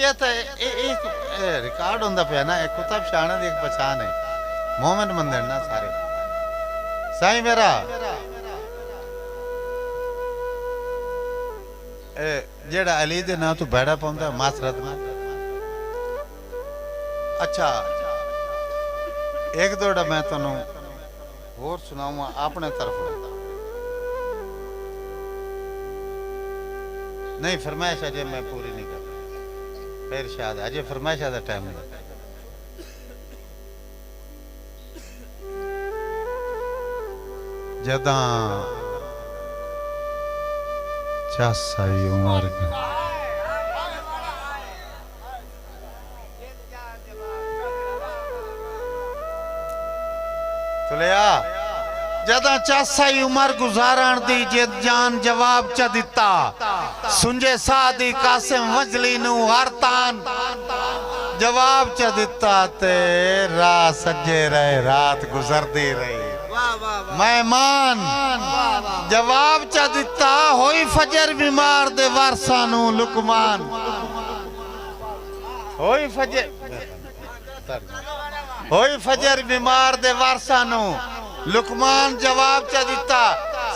ये तो एक रिकॉर्ड होंदा पे ना एक कुतब शाना दी एक पहचान है मोमिन मंदिर ना सारे साईं मेरा जेड़ा अली दे ना तू बैड़ा पाउंदा मासरत में अच्छा एक दोड़ा मैं तनु होर सुनाऊंगा अपने तरफ नहीं फरमाइश अजय मैं पूरी नहीं कर फिर शायद अजय फरमाइश का टाइम नहीं जदा चासाई उमर तुलिया जदा चासाई उमर गुजारण दी जिद जान जवाब च दिता सुंजे सादी कासिम वजली नु हरतान जवाब च दिता ते रात सजे रहे रात गुजरदी रही मेहमान जवाब च दिता होई फजर बीमार दे वारसा नु लुकमान होई फजर बीमार दे वारसा नु लुकमान जवाब च दिता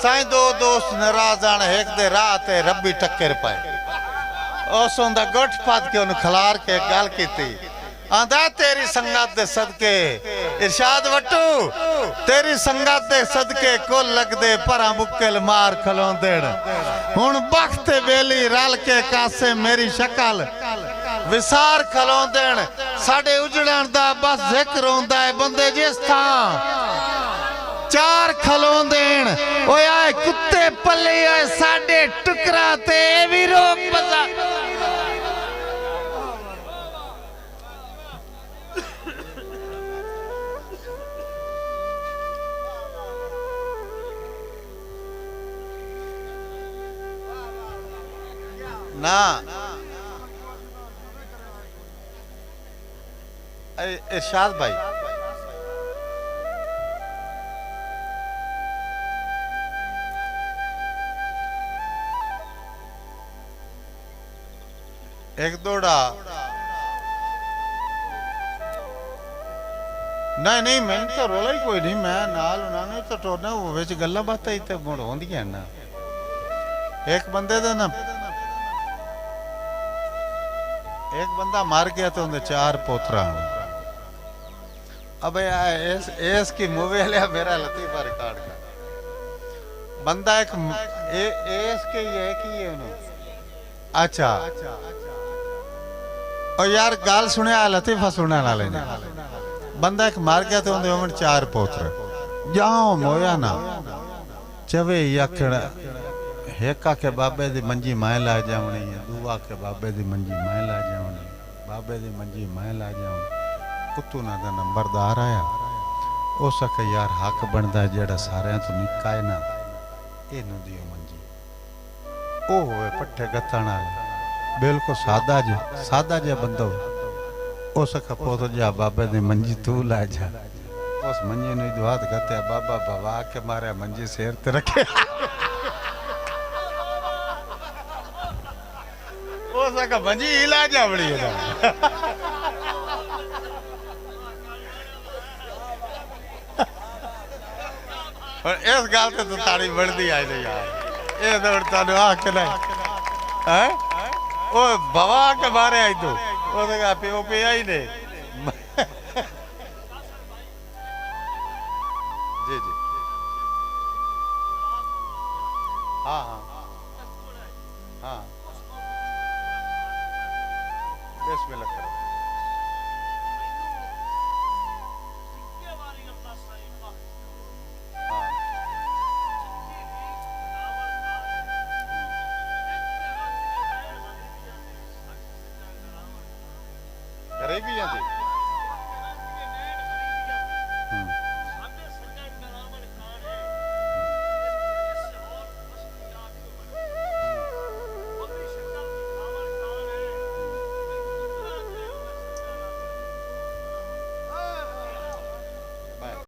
साईं दो दोस्त नाराज आने एक दे राह ते रब्बी टक्कर पाए उस उनदा गुठ पद के उन खलार के गल कीती आंदा तेरी संगत दे सदके इरशाद वट्टू तेरी संगत दे सदके कुल लगदे परा मुक्कल मार खलोंदेण हुण बख्त वेली रल के कासे मेरी शक्ल विसार खलोंदेण साडे उजड़न दा बस जिक्र होंदा है बंदे जिस थां चार खलोंदेण ओए आए कुत्ते पल्ले आए साडे टुकरा ते भी रोक बजा ना इरशाद भाई एक दौड़ा नहीं मैंने तो रोला ही कोई नहीं मैं नाल उन्होंने तो टोरना वो विच गल्लां बातां इत्थे मुड़ होंदियां ना एक बंदे दा ना एक बंदा मर गया तो उनके चार पोतरा अब इस की मूवी लिया मेरा लतीफा रिकॉर्ड का बंदा एक इस के ये की है उन्होंने अच्छा और यार गाल सुने लतीफा सुनने वाले ने बंदा एक मार गया तो उन्हें चार पोतरे जाओ मोया ना चवे यकड़ हेका के बाबे दी मंजी मैं ला जावनी है दुआ के बाबे दी मंजी मैं ला जावनी बाबे दी मंजी मैं ला जावनी पुत्तू ना दा नंबरदार आया उस के यार हक बनदा जेड़ा सारे तो निक्का है ना इनू दियो मंजी ओ होवे पट्ठे गत्तण वाला बिल्कुल सादा जे बंदो उस का पोत जा बाबे दी मंजी तू ला जा उस मंजी नु दुआ गत्ते बाबा भवा के मारे मंजी सिर ते रखे का मंजी हिला जा बड़ी है और इस गाल पे तो ताड़ी बढ़ती आई नहीं यार ये दौड़ता नु आ के नहीं हैं ओ भवा के मारे आई तो ओ का पियो पे आई ने जी जी हाँ हाँ हाँ बिस्मिल्लाह करो गरीबी है